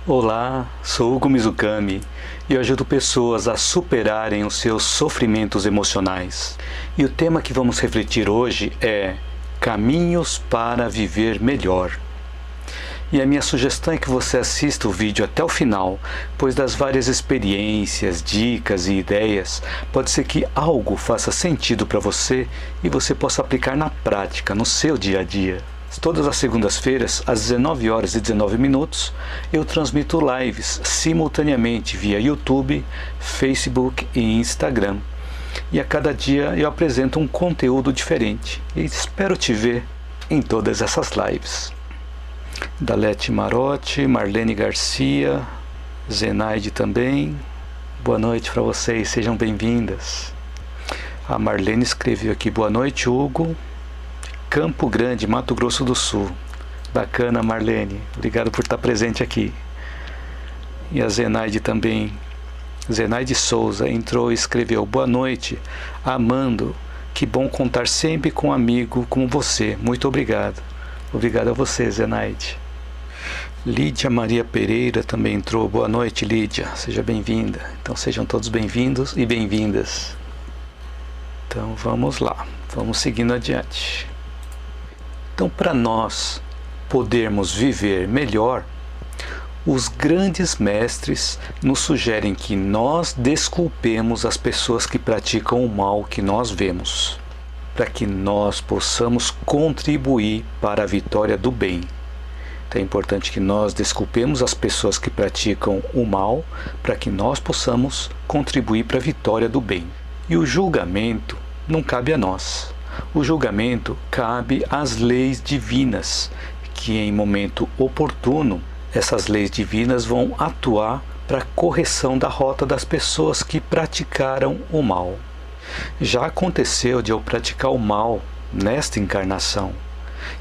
Olá, sou Hugo Mizukami e eu ajudo pessoas a superarem os seus sofrimentos emocionais. E o tema que vamos refletir hoje é Caminhos para Viver Melhor. E a minha sugestão é que você assista o vídeo até o final, pois das várias experiências, dicas e ideias, pode ser que algo faça sentido para você e você possa aplicar na prática, no seu dia a dia. Todas as segundas-feiras, às 19h19, eu transmito lives simultaneamente via YouTube, Facebook e Instagram. E a cada dia eu apresento um conteúdo diferente. E espero te ver em todas essas lives. Dalete Marotti, Marlene Garcia, Zenaide também. Boa noite para vocês, sejam bem-vindas. A Marlene escreveu aqui, boa noite, Hugo. Campo Grande, Mato Grosso do Sul. Bacana, Marlene. Obrigado por estar presente aqui. E a Zenaide também. Zenaide Souza entrou e escreveu: boa noite, amando. Que bom contar sempre com um amigo como você. Muito obrigado. Obrigado a você, Zenaide. Lídia Maria Pereira também entrou. Boa noite, Lídia. Seja bem-vinda. Então sejam todos bem-vindos e bem-vindas. Então vamos lá. Vamos seguindo adiante. Então, para nós podermos viver melhor, os grandes mestres nos sugerem que nós desculpemos as pessoas que praticam o mal que nós vemos, para que nós possamos contribuir para a vitória do bem. Então é importante que nós desculpemos as pessoas que praticam o mal, para que nós possamos contribuir para a vitória do bem. E o julgamento não cabe a nós. O julgamento cabe às leis divinas, que em momento oportuno, essas leis divinas vão atuar para a correção da rota das pessoas que praticaram o mal. Já aconteceu de eu praticar o mal nesta encarnação,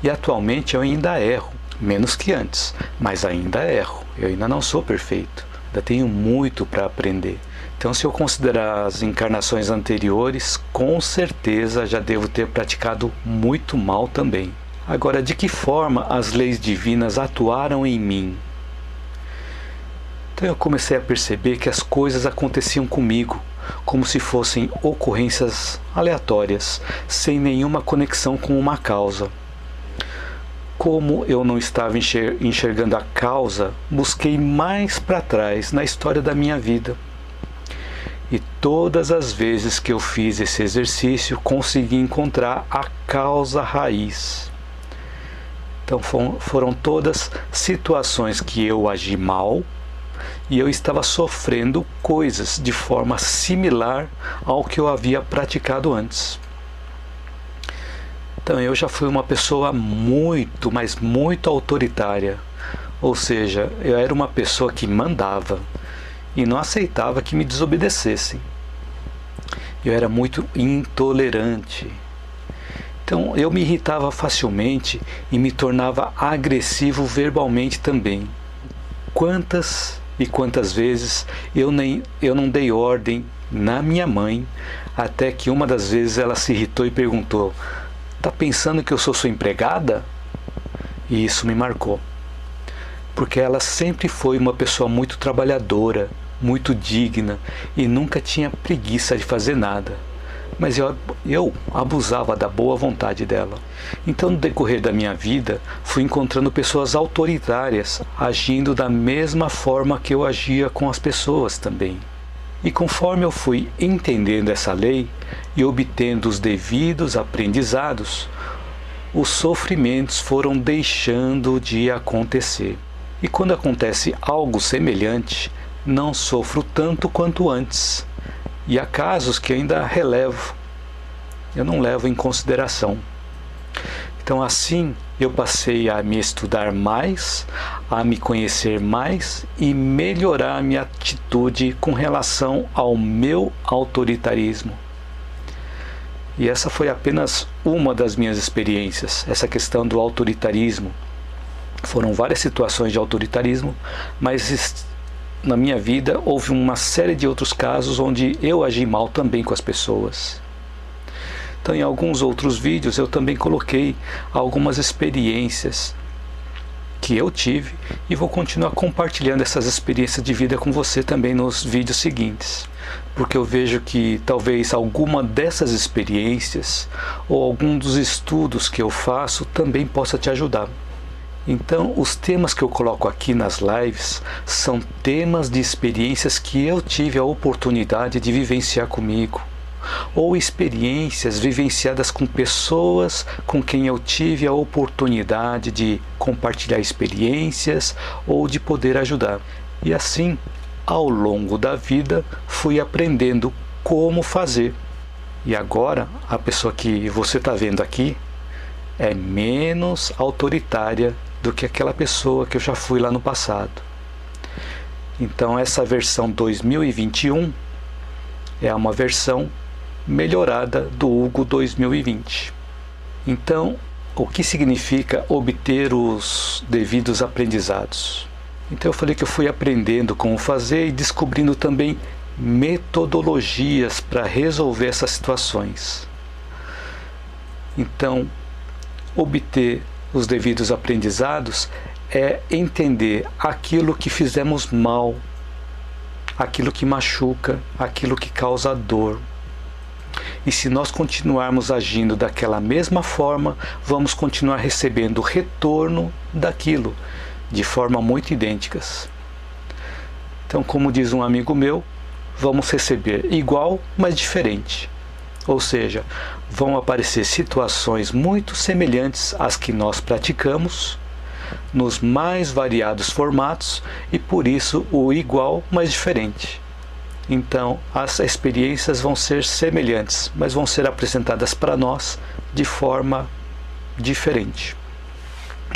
e atualmente eu ainda erro, menos que antes, mas ainda erro, eu ainda não sou perfeito, ainda tenho muito para aprender. Então, se eu considerar as encarnações anteriores, com certeza já devo ter praticado muito mal também. Agora, de que forma as leis divinas atuaram em mim? Então eu comecei a perceber que as coisas aconteciam comigo, como se fossem ocorrências aleatórias, sem nenhuma conexão com uma causa. Como eu não estava enxergando a causa, busquei mais para trás na história da minha vida. E todas as vezes que eu fiz esse exercício, consegui encontrar a causa raiz. Então foram todas situações que eu agi mal e eu estava sofrendo coisas de forma similar ao que eu havia praticado antes. Então eu já fui uma pessoa muito, mas muito autoritária. Ou seja, eu era uma pessoa que mandava e não aceitava que me desobedecessem. Eu era muito intolerante. Então eu me irritava facilmente e me tornava agressivo verbalmente também. Quantas e quantas vezes eu não dei ordem na minha mãe, até que uma das vezes ela se irritou e perguntou: tá pensando que eu sou sua empregada? E isso me marcou. Porque ela sempre foi uma pessoa muito trabalhadora, muito digna e nunca tinha preguiça de fazer nada. Mas eu abusava da boa vontade dela. Então, no decorrer da minha vida, fui encontrando pessoas autoritárias, agindo da mesma forma que eu agia com as pessoas também. E conforme eu fui entendendo essa lei e obtendo os devidos aprendizados, os sofrimentos foram deixando de acontecer. E quando acontece algo semelhante, não sofro tanto quanto antes. E há casos que ainda relevo, eu não levo em consideração. Então assim eu passei a me estudar mais, a me conhecer mais e melhorar a minha atitude com relação ao meu autoritarismo. E essa foi apenas uma das minhas experiências, essa questão do autoritarismo. Foram várias situações de autoritarismo, mas na minha vida houve uma série de outros casos onde eu agi mal também com as pessoas. Então, em alguns outros vídeos eu também coloquei algumas experiências que eu tive e vou continuar compartilhando essas experiências de vida com você também nos vídeos seguintes, porque eu vejo que talvez alguma dessas experiências ou algum dos estudos que eu faço também possa te ajudar. Então, os temas que eu coloco aqui nas lives são temas de experiências que eu tive a oportunidade de vivenciar comigo, ou experiências vivenciadas com pessoas com quem eu tive a oportunidade de compartilhar experiências ou de poder ajudar. E assim, ao longo da vida, fui aprendendo como fazer. E agora, a pessoa que você está vendo aqui é menos autoritária do que aquela pessoa que eu já fui lá no passado. Então, essa versão 2021 é uma versão melhorada do Hugo 2020. Então, o que significa obter os devidos aprendizados? Então eu falei que eu fui aprendendo como fazer e descobrindo também metodologias para resolver essas situações. Então, obter os devidos aprendizados é entender aquilo que fizemos mal, aquilo que machuca, aquilo que causa dor. E se nós continuarmos agindo daquela mesma forma, vamos continuar recebendo o retorno daquilo, de forma muito idênticas. Então, como diz um amigo meu, vamos receber igual, mas diferente. Ou seja, vão aparecer situações muito semelhantes às que nós praticamos, nos mais variados formatos, e por isso o igual, mas diferente. Então, as experiências vão ser semelhantes, mas vão ser apresentadas para nós de forma diferente.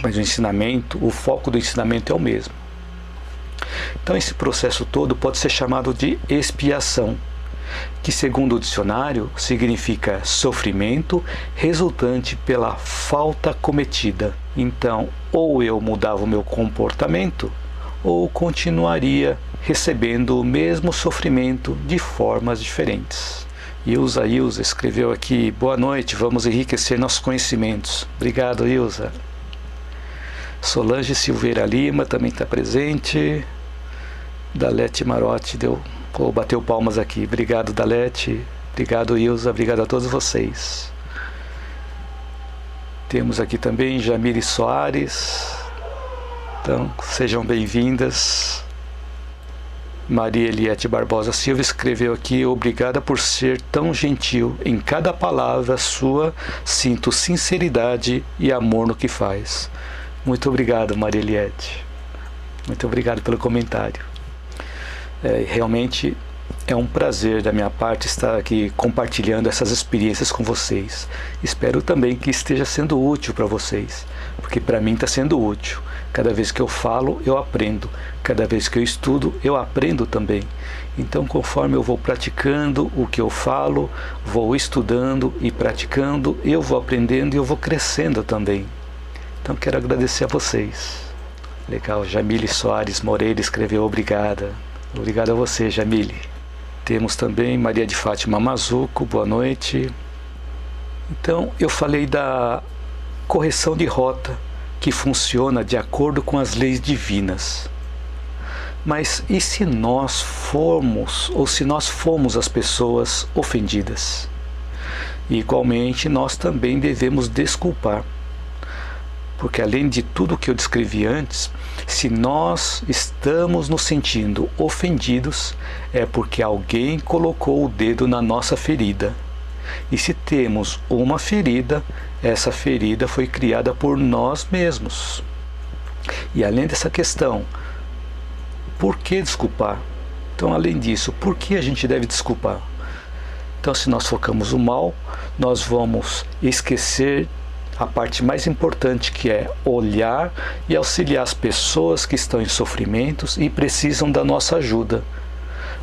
Mas o ensinamento, o foco do ensinamento é o mesmo. Então, esse processo todo pode ser chamado de expiação, que, segundo o dicionário, significa sofrimento resultante pela falta cometida. Então, ou eu mudava o meu comportamento, ou continuaria recebendo o mesmo sofrimento de formas diferentes. Ilza escreveu aqui: boa noite, vamos enriquecer nossos conhecimentos. Obrigado, Ilza. Solange Silveira Lima também está presente. Dalete Marotti bateu palmas aqui. Obrigado, Dalete. Obrigado, Ilza. Obrigado a todos vocês. Temos aqui também Jamile Soares. Então, sejam bem-vindas. Maria Eliette Barbosa Silva escreveu aqui: obrigada por ser tão gentil. Em cada palavra sua, sinto sinceridade e amor no que faz. Muito obrigado, Maria Eliette. Muito obrigado pelo comentário. Realmente é um prazer da minha parte estar aqui compartilhando essas experiências com vocês. Espero também que esteja sendo útil para vocês, porque para mim está sendo útil. Cada vez que eu falo, eu aprendo. Cada vez que eu estudo, eu aprendo também. Então, conforme eu vou praticando o que eu falo, vou estudando e praticando, eu vou aprendendo e eu vou crescendo também. Então, quero agradecer a vocês. Legal, Jamile Soares Moreira escreveu: obrigada. Obrigado a você, Jamile. Temos também Maria de Fátima Mazuco, boa noite. Então, eu falei da correção de rota, que funciona de acordo com as leis divinas. Mas e se nós formos, ou se nós fomos as pessoas ofendidas? E, igualmente, nós também devemos desculpar. Porque além de tudo que eu descrevi antes, se nós estamos nos sentindo ofendidos, é porque alguém colocou o dedo na nossa ferida. E se temos uma ferida, essa ferida foi criada por nós mesmos. E além dessa questão, por que desculpar? Então, além disso, por que a gente deve desculpar? Então, se nós focamos o mal, nós vamos esquecer a parte mais importante, que é olhar e auxiliar as pessoas que estão em sofrimentos e precisam da nossa ajuda.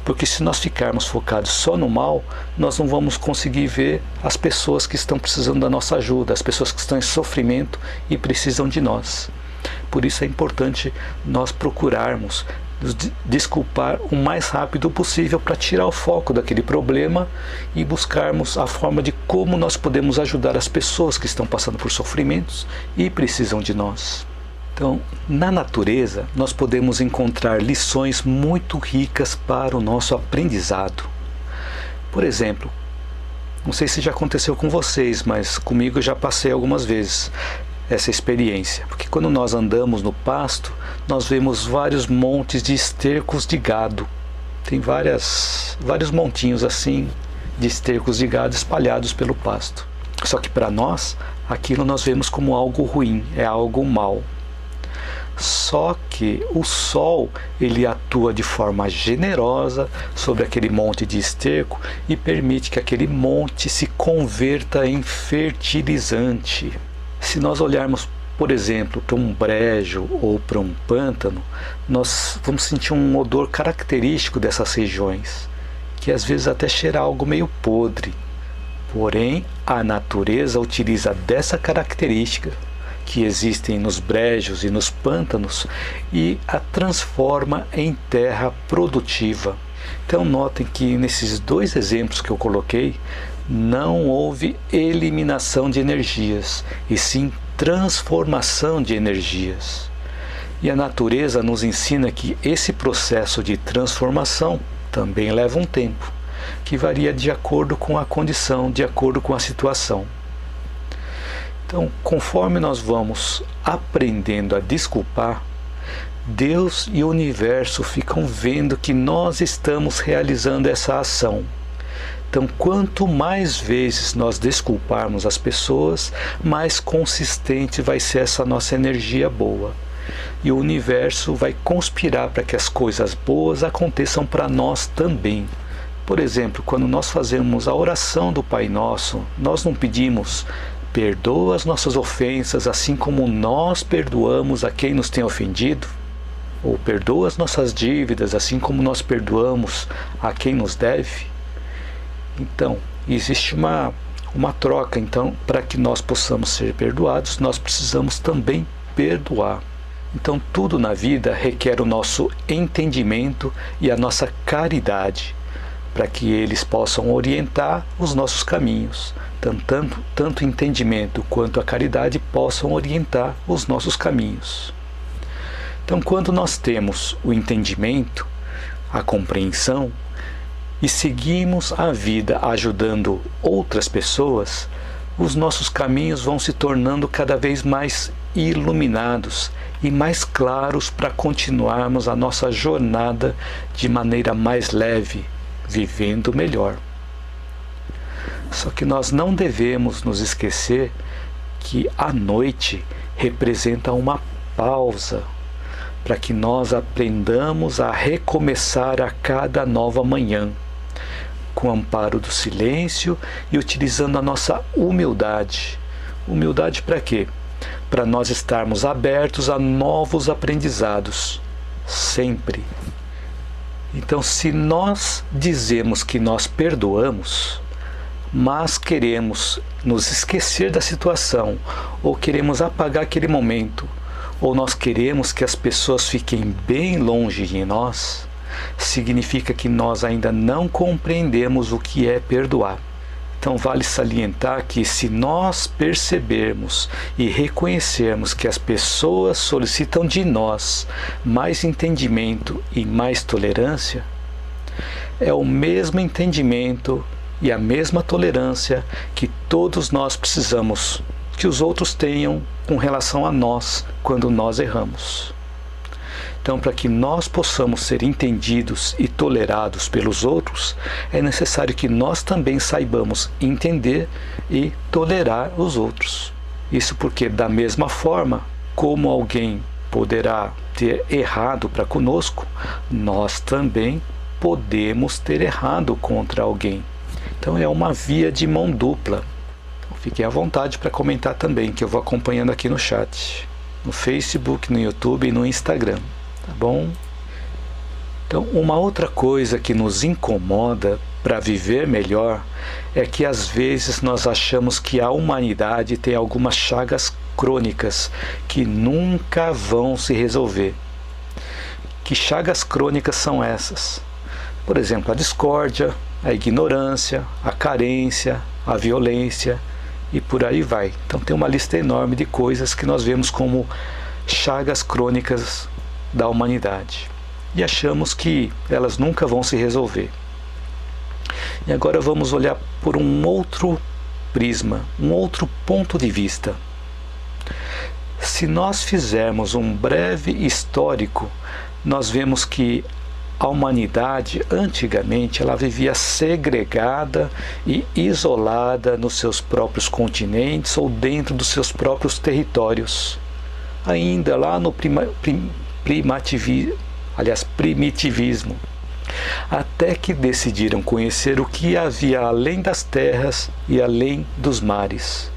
Porque se nós ficarmos focados só no mal, nós não vamos conseguir ver as pessoas que estão precisando da nossa ajuda, as pessoas que estão em sofrimento e precisam de nós. Por isso é importante nós procurarmos nos desculpar o mais rápido possível para tirar o foco daquele problema e buscarmos a forma de como nós podemos ajudar as pessoas que estão passando por sofrimentos e precisam de nós. Então, na natureza, nós podemos encontrar lições muito ricas para o nosso aprendizado. Por exemplo, não sei se já aconteceu com vocês, mas comigo eu já passei algumas vezes essa experiência. Porque quando nós andamos no pasto, nós vemos vários montes de estercos de gado. Tem vários montinhos assim de estercos de gado espalhados pelo pasto. Só que para nós, aquilo nós vemos como algo ruim, é algo mau. Só que o sol, ele atua de forma generosa sobre aquele monte de esterco e permite que aquele monte se converta em fertilizante. Se nós olharmos, por exemplo, para um brejo ou para um pântano, nós vamos sentir um odor característico dessas regiões, que às vezes até cheira algo meio podre. Porém, a natureza utiliza dessa característica que existem nos brejos e nos pântanos e a transforma em terra produtiva. Então notem que nesses dois exemplos que eu coloquei, não houve eliminação de energias, e sim transformação de energias. E a natureza nos ensina que esse processo de transformação também leva um tempo, que varia de acordo com a condição, de acordo com a situação. Então, conforme nós vamos aprendendo a desculpar, Deus e o universo ficam vendo que nós estamos realizando essa ação. Então, quanto mais vezes nós desculparmos as pessoas, mais consistente vai ser essa nossa energia boa. E o universo vai conspirar para que as coisas boas aconteçam para nós também. Por exemplo, quando nós fazemos a oração do Pai Nosso, nós não pedimos: perdoa as nossas ofensas, assim como nós perdoamos a quem nos tem ofendido. Ou perdoa as nossas dívidas, assim como nós perdoamos a quem nos deve. Então, existe uma troca. Então, para que nós possamos ser perdoados, nós precisamos também perdoar. Então, tudo na vida requer o nosso entendimento e a nossa caridade, para que eles possam orientar os nossos caminhos. Tanto o entendimento quanto a caridade possam orientar os nossos caminhos. Então, quando nós temos o entendimento, a compreensão, e seguimos a vida ajudando outras pessoas, os nossos caminhos vão se tornando cada vez mais iluminados e mais claros para continuarmos a nossa jornada de maneira mais leve, vivendo melhor. Só que nós não devemos nos esquecer que a noite representa uma pausa, para que nós aprendamos a recomeçar a cada nova manhã, com o amparo do silêncio e utilizando a nossa humildade. Humildade para quê? Para nós estarmos abertos a novos aprendizados, sempre. Então, se nós dizemos que nós perdoamos, mas queremos nos esquecer da situação, ou queremos apagar aquele momento, ou nós queremos que as pessoas fiquem bem longe de nós, significa que nós ainda não compreendemos o que é perdoar. Então vale salientar que se nós percebermos e reconhecermos que as pessoas solicitam de nós mais entendimento e mais tolerância, é o mesmo entendimento e a mesma tolerância que todos nós precisamos que os outros tenham com relação a nós quando nós erramos. Então, para que nós possamos ser entendidos e tolerados pelos outros, é necessário que nós também saibamos entender e tolerar os outros. Isso porque, da mesma forma como alguém poderá ter errado para conosco, nós também podemos ter errado contra alguém. Então é uma via de mão dupla. Então, fiquem à vontade para comentar também, que eu vou acompanhando aqui no chat, no Facebook, no YouTube e no Instagram, tá bom? Então, uma outra coisa que nos incomoda para viver melhor é que às vezes nós achamos que a humanidade tem algumas chagas crônicas que nunca vão se resolver. Que chagas crônicas são essas? Por exemplo, a discórdia, a ignorância, a carência, a violência e por aí vai. Então tem uma lista enorme de coisas que nós vemos como chagas crônicas da humanidade e achamos que elas nunca vão se resolver. E agora vamos olhar por um outro prisma, um outro ponto de vista. Se nós fizermos um breve histórico, nós vemos que a humanidade, antigamente, ela vivia segregada e isolada nos seus próprios continentes ou dentro dos seus próprios territórios. Ainda lá no primitivismo. Até que decidiram conhecer o que havia além das terras e além dos mares.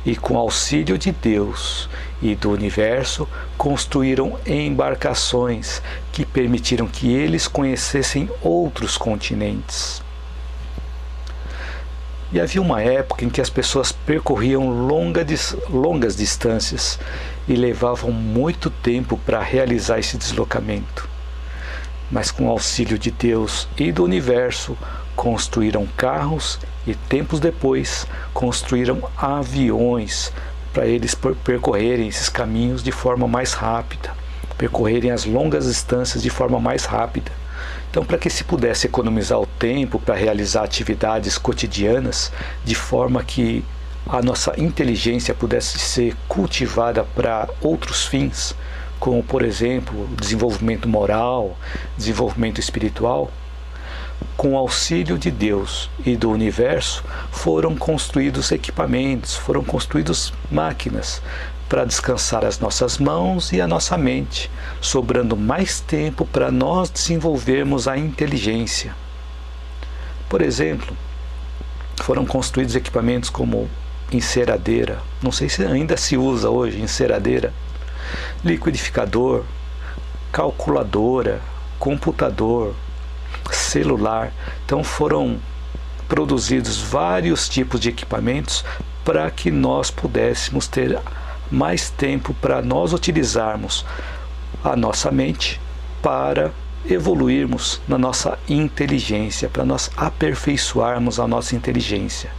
E com auxílio de Deus e do universo, construíram embarcações que permitiram que eles conhecessem outros continentes. E havia uma época em que as pessoas percorriam longas distâncias e levavam muito tempo para realizar esse deslocamento. Mas com o auxílio de Deus e do universo, construíram carros e tempos depois construíram aviões para eles percorrerem esses caminhos de forma mais rápida, percorrerem as longas distâncias de forma mais rápida. Então, para que se pudesse economizar o tempo para realizar atividades cotidianas, de forma que a nossa inteligência pudesse ser cultivada para outros fins, como, por exemplo, desenvolvimento moral, desenvolvimento espiritual, com o auxílio de Deus e do universo, foram construídos equipamentos, foram construídas máquinas para descansar as nossas mãos e a nossa mente, sobrando mais tempo para nós desenvolvermos a inteligência. Por exemplo, foram construídos equipamentos como enceradeira, não sei se ainda se usa hoje enceradeira, liquidificador, calculadora, computador, celular. Então foram produzidos vários tipos de equipamentos para que nós pudéssemos ter mais tempo para nós utilizarmos a nossa mente para evoluirmos na nossa inteligência, para nós aperfeiçoarmos a nossa inteligência.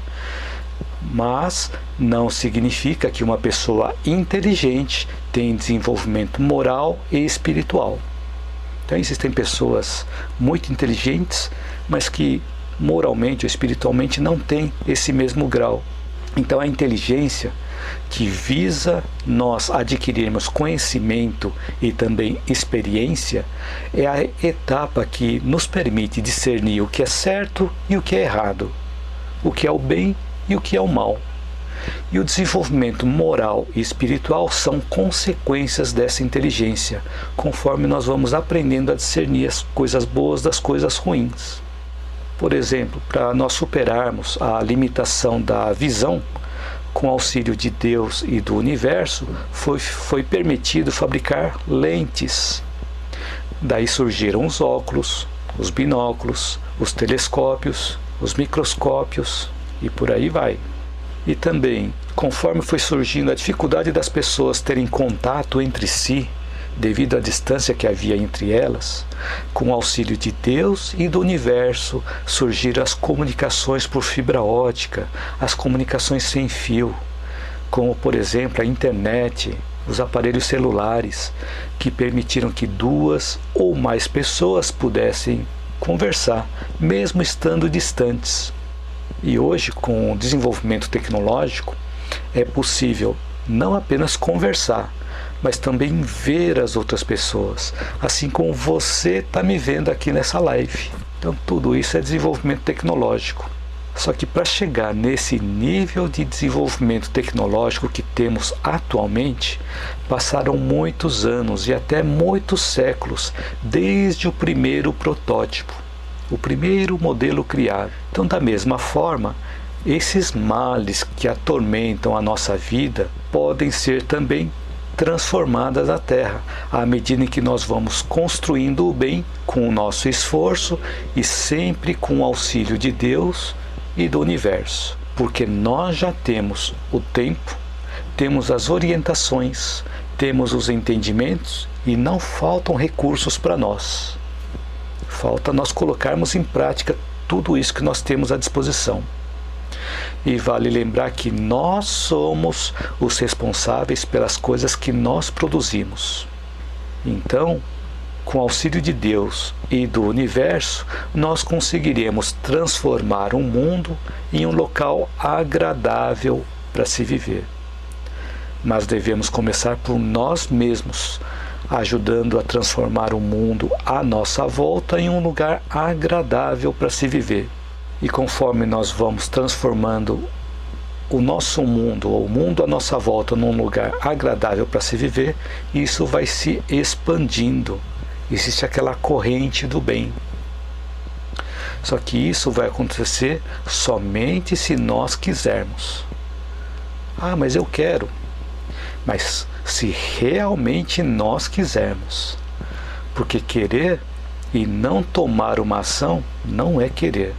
Mas não significa que uma pessoa inteligente tem desenvolvimento moral e espiritual. Então existem pessoas muito inteligentes, mas que moralmente ou espiritualmente não têm esse mesmo grau. Então a inteligência que visa nós adquirirmos conhecimento e também experiência é a etapa que nos permite discernir o que é certo e o que é errado, o que é o bem e o que é o mal. E o desenvolvimento moral e espiritual são consequências dessa inteligência, conforme nós vamos aprendendo a discernir as coisas boas das coisas ruins. Por exemplo, para nós superarmos a limitação da visão, com auxílio de Deus e do universo, foi permitido fabricar lentes. Daí surgiram os óculos, os binóculos, os telescópios, os microscópios e por aí vai. E também, conforme foi surgindo a dificuldade das pessoas terem contato entre si, devido à distância que havia entre elas, com o auxílio de Deus e do universo, surgiram as comunicações por fibra ótica, as comunicações sem fio, como, por exemplo, a internet, os aparelhos celulares, que permitiram que duas ou mais pessoas pudessem conversar, mesmo estando distantes. E hoje, com o desenvolvimento tecnológico, é possível não apenas conversar, mas também ver as outras pessoas, assim como você está me vendo aqui nessa live. Então tudo isso é desenvolvimento tecnológico. Só que para chegar nesse nível de desenvolvimento tecnológico que temos atualmente, passaram muitos anos e até muitos séculos, desde o primeiro protótipo, o primeiro modelo criado. Então, da mesma forma, esses males que atormentam a nossa vida podem ser também transformadas na Terra, à medida em que nós vamos construindo o bem com o nosso esforço e sempre com o auxílio de Deus e do universo. Porque nós já temos o tempo, temos as orientações, temos os entendimentos e não faltam recursos para nós. Falta nós colocarmos em prática tudo isso que nós temos à disposição. E vale lembrar que nós somos os responsáveis pelas coisas que nós produzimos. Então, com o auxílio de Deus e do universo, nós conseguiremos transformar o mundo em um local agradável para se viver. Mas devemos começar por nós mesmos, ajudando a transformar o mundo à nossa volta em um lugar agradável para se viver. E conforme nós vamos transformando o nosso mundo, ou o mundo à nossa volta, num lugar agradável para se viver, isso vai se expandindo. Existe aquela corrente do bem. Só que isso vai acontecer somente se nós quisermos. Ah, mas eu quero. Mas se realmente nós quisermos. Porque querer e não tomar uma ação não é querer.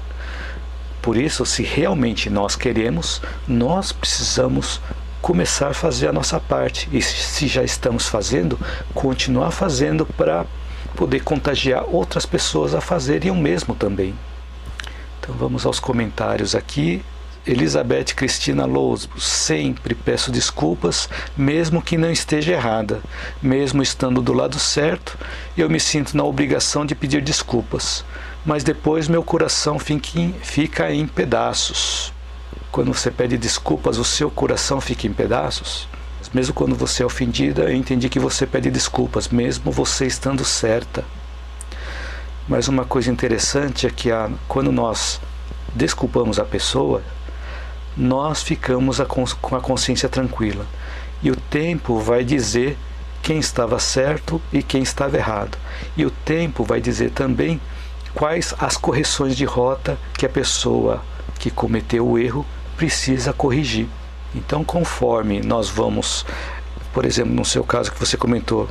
Por isso, se realmente nós queremos, nós precisamos começar a fazer a nossa parte. E se já estamos fazendo, continuar fazendo para poder contagiar outras pessoas a fazerem o mesmo também. Então vamos aos comentários aqui. Elizabeth Cristina Lousbo: sempre peço desculpas, mesmo que não esteja errada. Mesmo estando do lado certo, eu me sinto na obrigação de pedir desculpas. Mas depois meu coração fica em pedaços. Quando você pede desculpas, o seu coração fica em pedaços? Mesmo quando você é ofendida, eu entendi que você pede desculpas, mesmo você estando certa. Mas uma coisa interessante é que quando nós desculpamos a pessoa, nós ficamos com a consciência tranquila. E o tempo vai dizer quem estava certo e quem estava errado. E o tempo vai dizer também quais as correções de rota que a pessoa que cometeu o erro precisa corrigir. Então, conforme nós vamos, por exemplo, no seu caso que você comentou,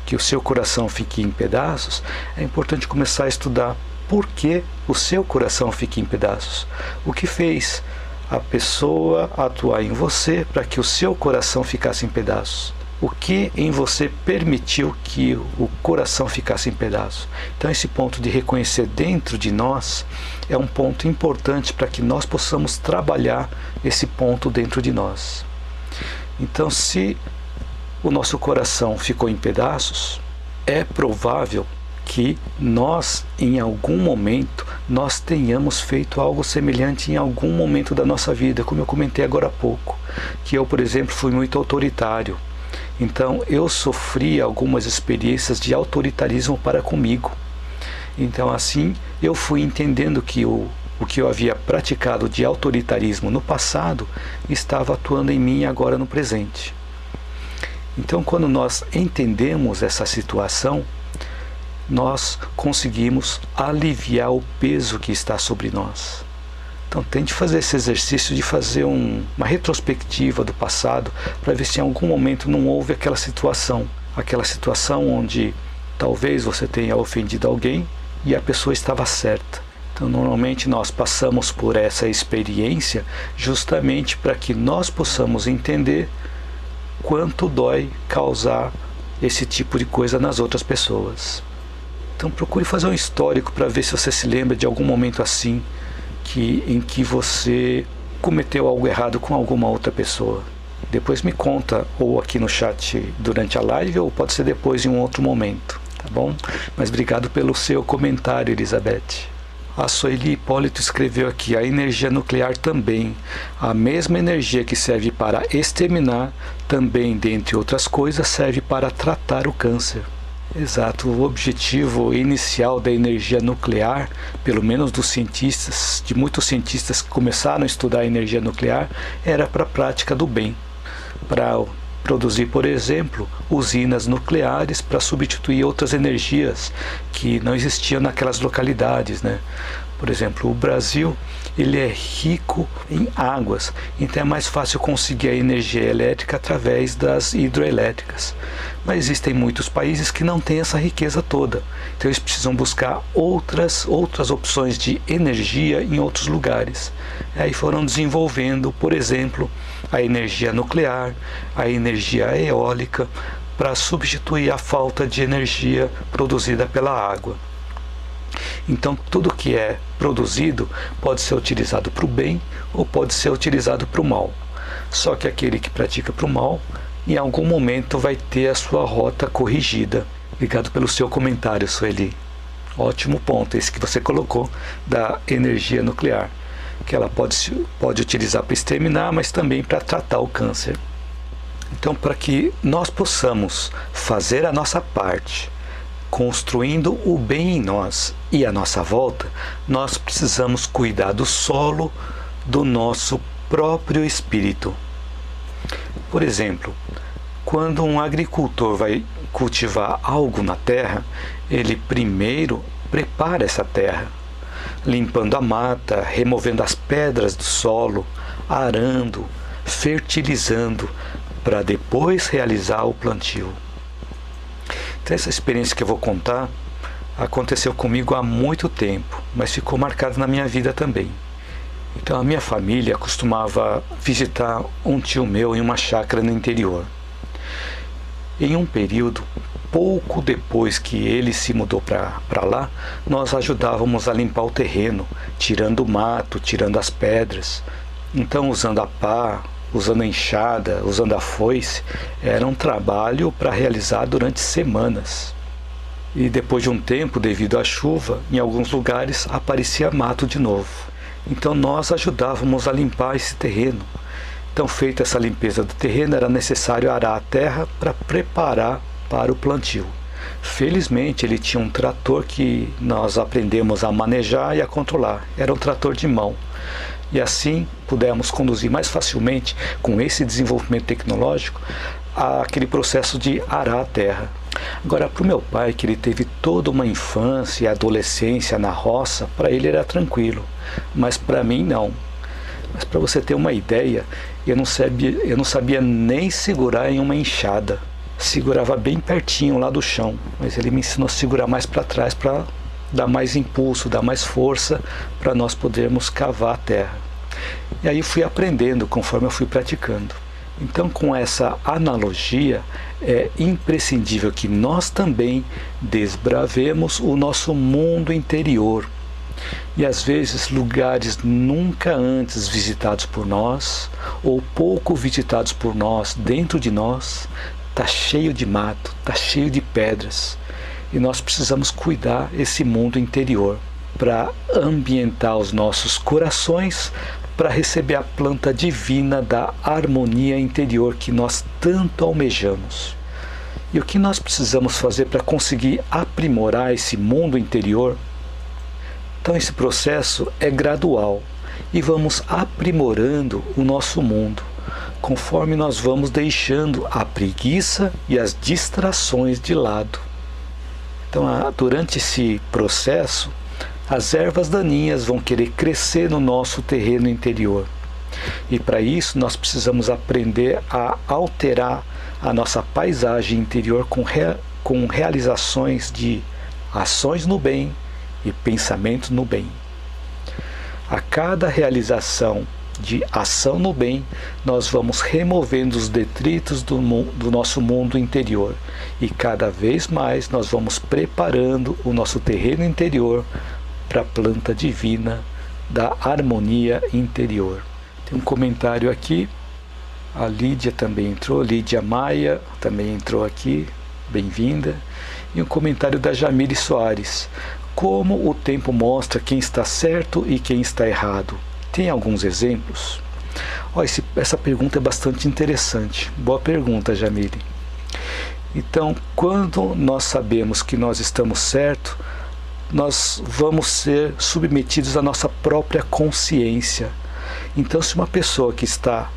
que o seu coração fique em pedaços, é importante começar a estudar por que o seu coração fica em pedaços. O que fez a pessoa atuar em você para que o seu coração ficasse em pedaços? O que em você permitiu que o coração ficasse em pedaços? Então esse ponto de reconhecer dentro de nós é um ponto importante para que nós possamos trabalhar esse ponto dentro de nós. Então, se o nosso coração ficou em pedaços, é provável que nós, em algum momento, nós tenhamos feito algo semelhante em algum momento da nossa vida, como eu comentei agora há pouco, que eu, por exemplo, fui muito autoritário. Então eu sofri algumas experiências de autoritarismo para comigo. Então assim eu fui entendendo que o que eu havia praticado de autoritarismo no passado estava atuando em mim agora no presente. Então quando nós entendemos essa situação, nós conseguimos aliviar o peso que está sobre nós. Então tente fazer esse exercício de fazer uma retrospectiva do passado para ver se em algum momento não houve aquela situação onde talvez você tenha ofendido alguém e a pessoa estava certa. Então normalmente nós passamos por essa experiência justamente para que nós possamos entender quanto dói causar esse tipo de coisa nas outras pessoas. Então procure fazer um histórico para ver se você se lembra de algum momento assim, em que você cometeu algo errado com alguma outra pessoa. Depois me conta, ou aqui no chat durante a live, ou pode ser depois em um outro momento, tá bom? Mas obrigado pelo seu comentário, Elizabeth. A Sueli Hipólito escreveu aqui: a energia nuclear também, a mesma energia que serve para exterminar, também, dentre outras coisas, serve para tratar o câncer. Exato, o objetivo inicial da energia nuclear, pelo menos de muitos cientistas que começaram a estudar a energia nuclear, era para a prática do bem, para produzir, por exemplo, usinas nucleares para substituir outras energias que não existiam naquelas localidades, né? Por exemplo, o Brasil, ele é rico em águas, então é mais fácil conseguir a energia elétrica através das hidroelétricas. Mas existem muitos países que não têm essa riqueza toda, então eles precisam buscar outras opções de energia em outros lugares. Aí foram desenvolvendo, por exemplo, a energia nuclear, a energia eólica, para substituir a falta de energia produzida pela água. Então tudo que é produzido pode ser utilizado para o bem ou pode ser utilizado para o mal. Só que aquele que pratica para o mal, em algum momento vai ter a sua rota corrigida. Obrigado pelo seu comentário, Sueli. Ótimo ponto esse que você colocou da energia nuclear, que ela pode utilizar para exterminar, mas também para tratar o câncer. Então, para que nós possamos fazer a nossa parte, construindo o bem em nós e à nossa volta, nós precisamos cuidar do solo do nosso próprio espírito. Por exemplo, quando um agricultor vai cultivar algo na terra, ele primeiro prepara essa terra, limpando a mata, removendo as pedras do solo, arando, fertilizando, para depois realizar o plantio. Então, essa experiência que eu vou contar aconteceu comigo há muito tempo, mas ficou marcada na minha vida também. Então, a minha família costumava visitar um tio meu em uma chácara no interior. Em um período, pouco depois que ele se mudou para lá, nós ajudávamos a limpar o terreno, tirando o mato, tirando as pedras. Então, usando a pá, usando a enxada, usando a foice, era um trabalho para realizar durante semanas. E depois de um tempo, devido à chuva, em alguns lugares aparecia mato de novo. Então nós ajudávamos a limpar esse terreno. Então, feita essa limpeza do terreno, era necessário arar a terra para preparar para o plantio. Felizmente, ele tinha um trator que nós aprendemos a manejar e a controlar. Era um trator de mão. E assim pudemos conduzir mais facilmente, com esse desenvolvimento tecnológico, aquele processo de arar a terra. Agora, para o meu pai, que ele teve toda uma infância e adolescência na roça, para ele era tranquilo, mas para mim não. Mas para você ter uma ideia, eu não sabia nem segurar em uma enxada. Segurava bem pertinho lá do chão, mas ele me ensinou a segurar mais para trás para dar mais impulso, dar mais força para nós podermos cavar a terra. E aí fui aprendendo conforme eu fui praticando. Então, com essa analogia, é imprescindível que nós também desbravemos o nosso mundo interior. E às vezes lugares nunca antes visitados por nós, ou pouco visitados por nós, dentro de nós, está cheio de mato, está cheio de pedras. E nós precisamos cuidar esse mundo interior para ambientar os nossos corações para receber a planta divina da harmonia interior que nós tanto almejamos. E o que nós precisamos fazer para conseguir aprimorar esse mundo interior? Então, esse processo é gradual e vamos aprimorando o nosso mundo conforme nós vamos deixando a preguiça e as distrações de lado. Então, durante esse processo, as ervas daninhas vão querer crescer no nosso terreno interior. E para isso nós precisamos aprender a alterar a nossa paisagem interior com realizações de ações no bem e pensamentos no bem. A cada realização de ação no bem, nós vamos removendo os detritos do nosso mundo interior. E cada vez mais nós vamos preparando o nosso terreno interior para a planta divina da harmonia interior. Tem um comentário aqui, a Lídia também entrou, Lídia Maia também entrou aqui, bem-vinda. E um comentário da Jamile Soares, como o tempo mostra quem está certo e quem está errado? Tem alguns exemplos? Essa pergunta é bastante interessante, boa pergunta, Jamile. Então, quando nós sabemos que nós estamos certos, nós vamos ser submetidos à nossa própria consciência. Então, se uma pessoa que está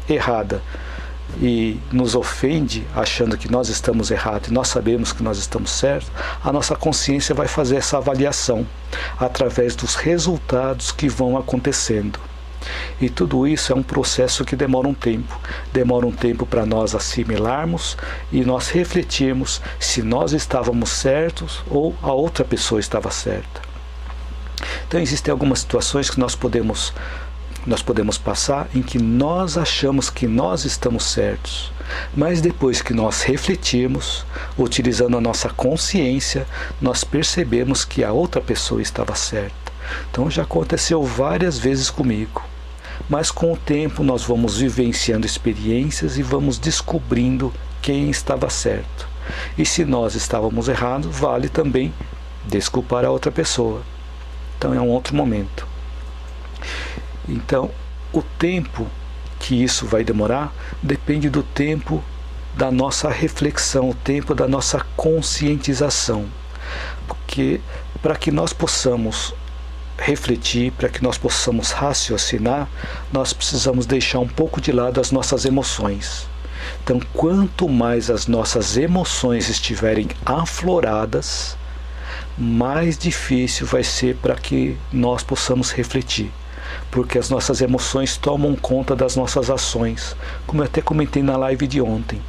errada e nos ofende, achando que nós estamos errados e nós sabemos que nós estamos certos, a nossa consciência vai fazer essa avaliação através dos resultados que vão acontecendo. E tudo isso é um processo que demora um tempo para nós assimilarmos e nós refletirmos se nós estávamos certos ou a outra pessoa estava certa. Então existem algumas situações que nós podemos Nós podemos passar em que nós achamos que nós estamos certos, mas depois que nós refletirmos, utilizando a nossa consciência, nós percebemos que a outra pessoa estava certa. Então já aconteceu várias vezes comigo. Mas com o tempo nós vamos vivenciando experiências e vamos descobrindo quem estava certo. E se nós estávamos errados, vale também desculpar a outra pessoa. Então é um outro momento. Então, o tempo que isso vai demorar depende do tempo da nossa reflexão, o tempo da nossa conscientização. Porque para que nós possamos refletir, para que nós possamos raciocinar, nós precisamos deixar um pouco de lado as nossas emoções. Então, quanto mais as nossas emoções estiverem afloradas, mais difícil vai ser para que nós possamos refletir. Porque as nossas emoções tomam conta das nossas ações, como eu até comentei na live de ontem.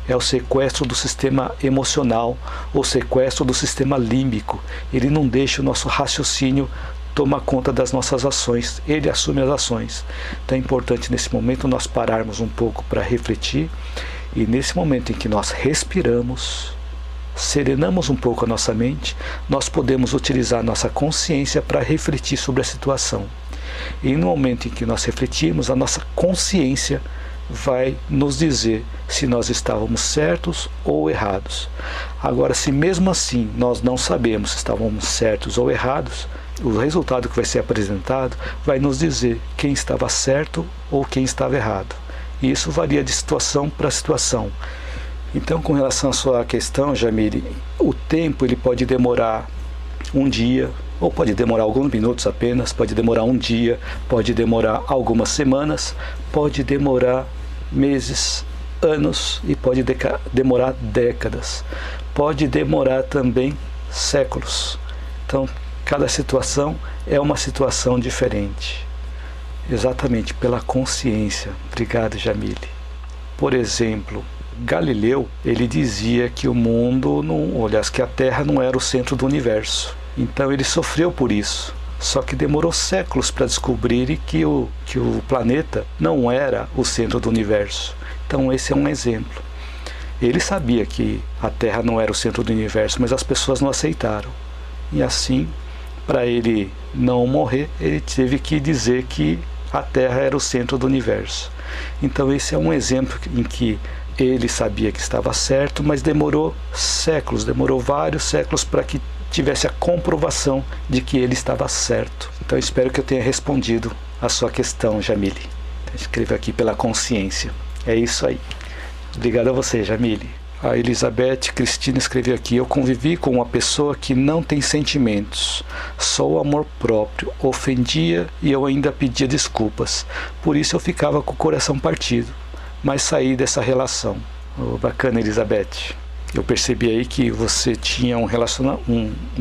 É o sequestro do sistema emocional, ou sequestro do sistema límbico. Ele não deixa o nosso raciocínio tomar conta das nossas ações, ele assume as ações. Então é importante nesse momento nós pararmos um pouco para refletir, e nesse momento em que nós respiramos, serenamos um pouco a nossa mente, nós podemos utilizar a nossa consciência para refletir sobre a situação. E no momento em que nós refletimos, a nossa consciência vai nos dizer se nós estávamos certos ou errados. Agora, se mesmo assim nós não sabemos se estávamos certos ou errados, o resultado que vai ser apresentado vai nos dizer quem estava certo ou quem estava errado. E isso varia de situação para situação. Então, com relação à sua questão, Jamile, o tempo ele pode demorar um dia, ou pode demorar alguns minutos apenas, pode demorar um dia, pode demorar algumas semanas, pode demorar meses, anos e pode demorar décadas. Pode demorar também séculos. Então, cada situação é uma situação diferente. Exatamente pela consciência. Obrigado, Jamile. Por exemplo, Galileu, ele dizia que o mundo, que a Terra não era o centro do universo. Então ele sofreu por isso. Só que demorou séculos para descobrir que o planeta não era o centro do universo. Então esse é um exemplo. Ele sabia que a Terra não era o centro do universo, mas as pessoas não aceitaram. E assim, para ele não morrer, ele teve que dizer que a Terra era o centro do universo. Então esse é um exemplo em que ele sabia que estava certo, mas demorou séculos, demorou vários séculos para que tivesse a comprovação de que ele estava certo. Então espero que eu tenha respondido a sua questão, Jamile. Escreva aqui pela consciência. É isso aí. Obrigado a você, Jamile. A Elizabeth Cristina escreveu aqui: eu convivi com uma pessoa que não tem sentimentos, só o amor próprio, ofendia e eu ainda pedia desculpas. Por isso eu ficava com o coração partido, mas saí dessa relação. Bacana, Elizabeth. Eu percebi aí que você tinha uma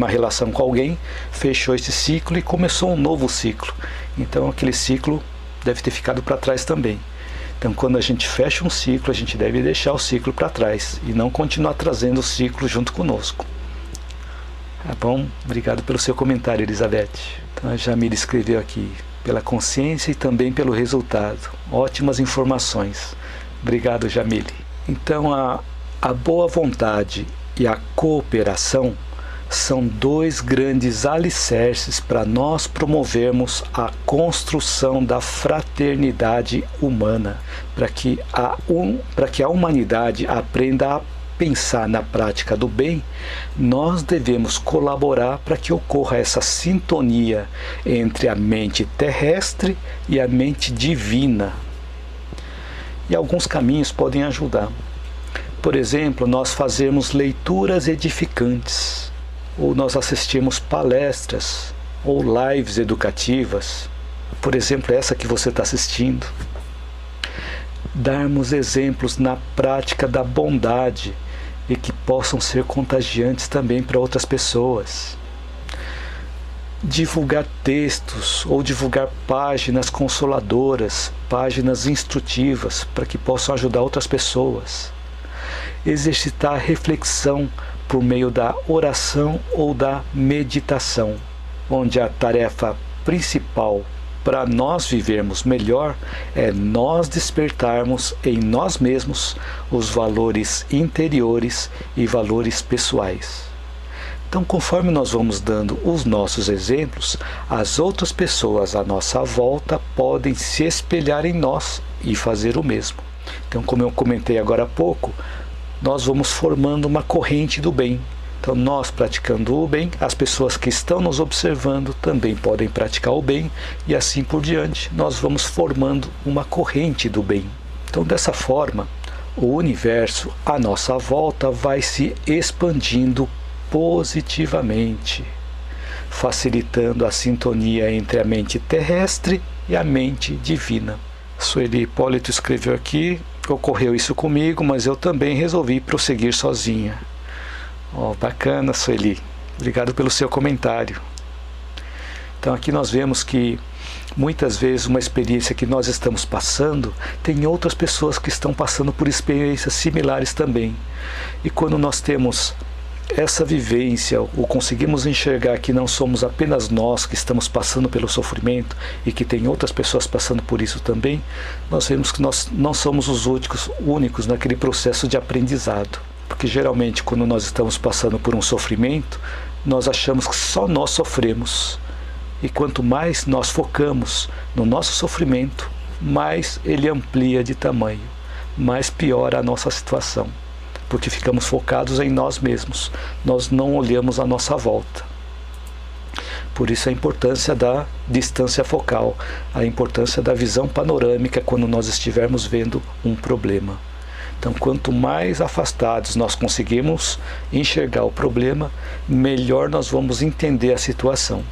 relação com alguém, fechou esse ciclo e começou um novo ciclo. Então aquele ciclo deve ter ficado para trás também. Então quando a gente fecha um ciclo, a gente deve deixar o ciclo para trás e não continuar trazendo o ciclo junto conosco. Tá bom? Obrigado pelo seu comentário, Elizabeth. Então a Jamile escreveu aqui: pela consciência e também pelo resultado. Ótimas informações. Obrigado, Jamile. Então a boa vontade e a cooperação são dois grandes alicerces para nós promovermos a construção da fraternidade humana, para que a humanidade aprenda a pensar na prática do bem. Nós devemos colaborar para que ocorra essa sintonia entre a mente terrestre e a mente divina. E alguns caminhos podem ajudar. Por exemplo, nós fazermos leituras edificantes, ou nós assistirmos palestras ou lives educativas, por exemplo, essa que você está assistindo. Darmos exemplos na prática da bondade e que possam ser contagiantes também para outras pessoas. Divulgar textos ou divulgar páginas consoladoras, páginas instrutivas para que possam ajudar outras pessoas. Exercitar a reflexão por meio da oração ou da meditação, onde a tarefa principal para nós vivermos melhor é nós despertarmos em nós mesmos os valores interiores e valores pessoais. Então, conforme nós vamos dando os nossos exemplos, as outras pessoas à nossa volta podem se espelhar em nós e fazer o mesmo. Então, como eu comentei agora há pouco, nós vamos formando uma corrente do bem. Então, nós praticando o bem, as pessoas que estão nos observando também podem praticar o bem e assim por diante, nós vamos formando uma corrente do bem. Então, dessa forma, o universo à nossa volta vai se expandindo positivamente, facilitando a sintonia entre a mente terrestre e a mente divina. Sueli Hipólito escreveu aqui: ocorreu isso comigo, mas eu também resolvi prosseguir sozinha. Bacana, Sueli. Obrigado pelo seu comentário. Então aqui nós vemos que muitas vezes uma experiência que nós estamos passando, tem outras pessoas que estão passando por experiências similares também. E quando nós temos essa vivência, ou conseguimos enxergar que não somos apenas nós que estamos passando pelo sofrimento e que tem outras pessoas passando por isso também, nós vemos que nós não somos os únicos naquele processo de aprendizado. Porque geralmente quando nós estamos passando por um sofrimento, nós achamos que só nós sofremos. E quanto mais nós focamos no nosso sofrimento, mais ele amplia de tamanho, mais piora a nossa situação. Porque ficamos focados em nós mesmos, nós não olhamos a nossa volta. Por isso a importância da distância focal, a importância da visão panorâmica quando nós estivermos vendo um problema. Então, quanto mais afastados nós conseguimos enxergar o problema, melhor nós vamos entender a situação.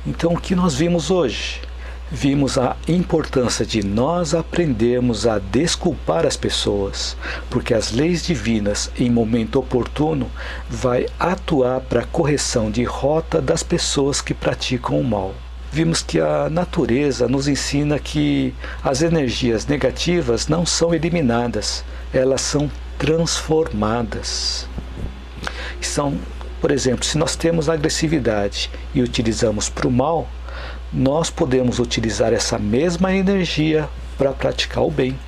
Então, o que nós vimos hoje? Vimos a importância de nós aprendermos a desculpar as pessoas, porque as leis divinas, em momento oportuno, vai atuar para a correção de rota das pessoas que praticam o mal. Vimos que a natureza nos ensina que as energias negativas não são eliminadas, elas são transformadas. Por exemplo, se nós temos agressividade e utilizamos para o mal, nós podemos utilizar essa mesma energia para praticar o bem.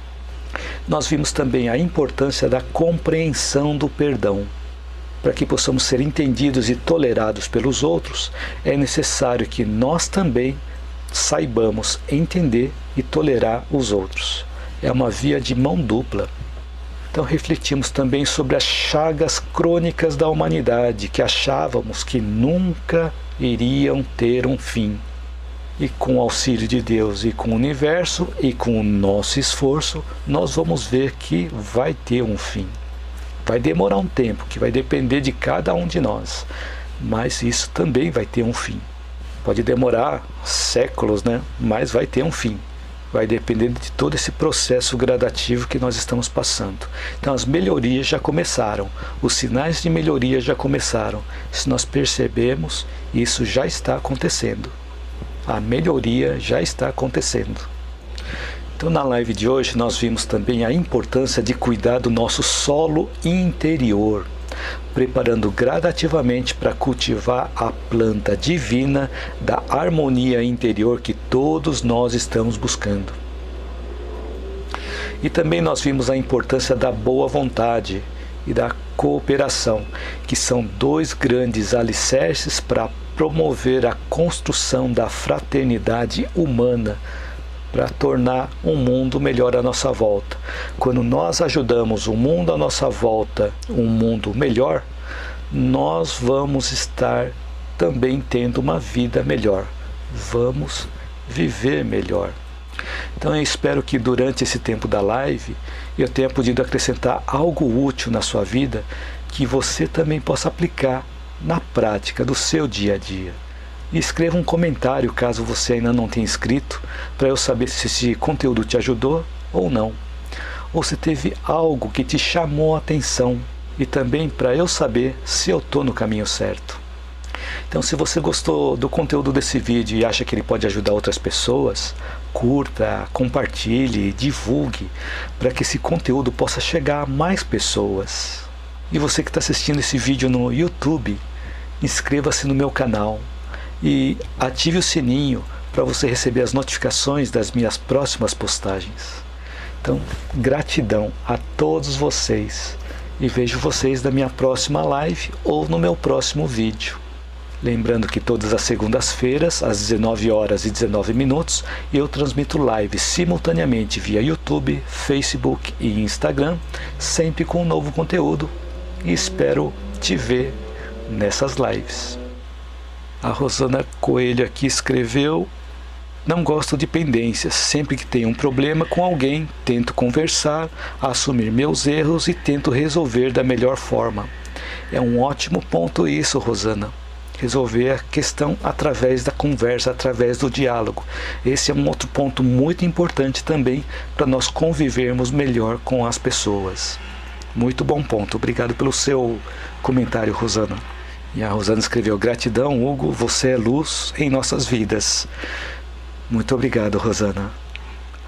Nós vimos também a importância da compreensão do perdão. Para que possamos ser entendidos e tolerados pelos outros, é necessário que nós também saibamos entender e tolerar os outros. É uma via de mão dupla. Então refletimos também sobre as chagas crônicas da humanidade, que achávamos que nunca iriam ter um fim. E com o auxílio de Deus e com o universo e com o nosso esforço, nós vamos ver que vai ter um fim. Vai demorar um tempo, que vai depender de cada um de nós, mas isso também vai ter um fim. Pode demorar séculos, né? Mas vai ter um fim. Vai depender de todo esse processo gradativo que nós estamos passando. Então as melhorias já começaram, os sinais de melhoria já começaram. Se nós percebemos, isso já está acontecendo. A melhoria já está acontecendo. Então na live de hoje nós vimos também a importância de cuidar do nosso solo interior, preparando gradativamente para cultivar a planta divina da harmonia interior que todos nós estamos buscando. E também nós vimos a importância da boa vontade e da cooperação, que são dois grandes alicerces para promover a construção da fraternidade humana, para tornar um mundo melhor à nossa volta. Quando nós ajudamos o mundo à nossa volta, um mundo melhor, nós vamos estar também tendo uma vida melhor. Vamos viver melhor. Então eu espero que durante esse tempo da live eu tenha podido acrescentar algo útil na sua vida que você também possa aplicar na prática do seu dia a dia. E escreva um comentário caso você ainda não tenha escrito, para eu saber se esse conteúdo te ajudou ou não. Ou se teve algo que te chamou a atenção, e também para eu saber se eu estou no caminho certo. Então se você gostou do conteúdo desse vídeo e acha que ele pode ajudar outras pessoas, curta, compartilhe, divulgue, para que esse conteúdo possa chegar a mais pessoas. E você que está assistindo esse vídeo no YouTube, inscreva-se no meu canal. e ative o sininho para você receber as notificações das minhas próximas postagens. Então, gratidão a todos vocês e vejo vocês na minha próxima live ou no meu próximo vídeo. Lembrando que todas as segundas-feiras, às 19 horas e 19 minutos, eu transmito lives simultaneamente via YouTube, Facebook e Instagram, sempre com um novo conteúdo, e espero te ver nessas lives. A Rosana Coelho aqui escreveu: não gosto de pendências, sempre que tenho um problema com alguém, tento conversar, assumir meus erros e tento resolver da melhor forma. É um ótimo ponto isso, Rosana. Resolver a questão através da conversa, através do diálogo. Esse é um outro ponto muito importante também para nós convivermos melhor com as pessoas. Muito bom ponto. Obrigado pelo seu comentário, Rosana. E a Rosana escreveu: gratidão, Hugo, você é luz em nossas vidas. Muito obrigado, Rosana.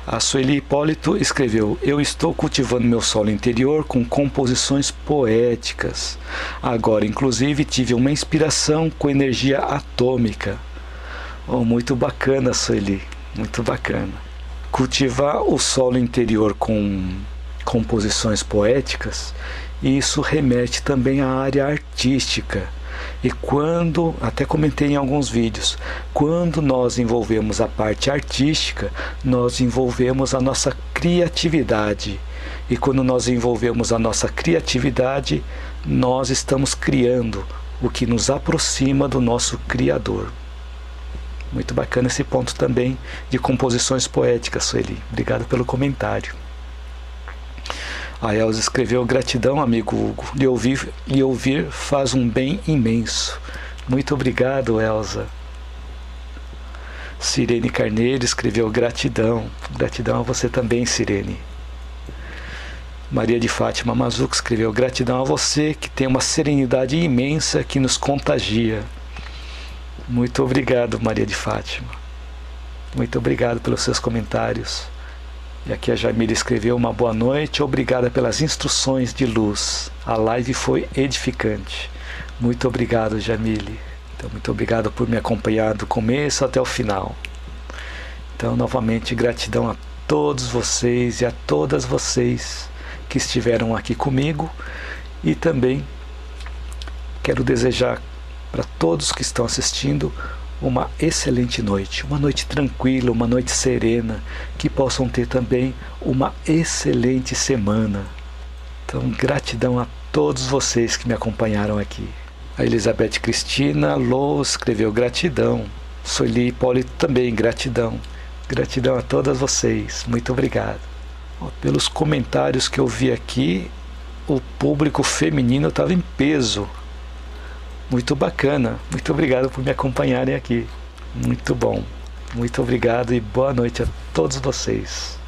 A Sueli Hipólito escreveu: eu estou cultivando meu solo interior com composições poéticas. Agora, inclusive, tive uma inspiração com energia atômica. Oh, muito bacana, Sueli. Muito bacana. Cultivar o solo interior com composições poéticas, isso remete também à área artística. E quando, até comentei em alguns vídeos, quando nós envolvemos a parte artística, nós envolvemos a nossa criatividade. E quando nós envolvemos a nossa criatividade, nós estamos criando o que nos aproxima do nosso Criador. Muito bacana esse ponto também de composições poéticas, Sueli. Obrigado pelo comentário. A Elza escreveu: gratidão, amigo Hugo, lhe ouvir faz um bem imenso. Muito obrigado, Elza. Sirene Carneiro escreveu: gratidão. Gratidão a você também, Sirene. Maria de Fátima Mazuco escreveu: gratidão a você, que tem uma serenidade imensa que nos contagia. Muito obrigado, Maria de Fátima. Muito obrigado pelos seus comentários. E aqui a Jamila escreveu: uma boa noite, obrigada pelas instruções de luz. A live foi edificante. Muito obrigado, Jamile. Então, muito obrigado por me acompanhar do começo até o final. Então, novamente, gratidão a todos vocês e a todas vocês que estiveram aqui comigo. E também quero desejar para todos que estão assistindo uma excelente noite, uma noite tranquila, uma noite serena, que possam ter também uma excelente semana. Então, gratidão a todos vocês que me acompanharam aqui. A Elizabeth Cristina Lô escreveu: gratidão. Sueli Hipólito também, gratidão. Gratidão a todas vocês, muito obrigado. Pelos comentários que eu vi aqui, o público feminino estava em peso. Muito bacana, muito obrigado por me acompanharem aqui. Muito bom, muito obrigado e boa noite a todos vocês.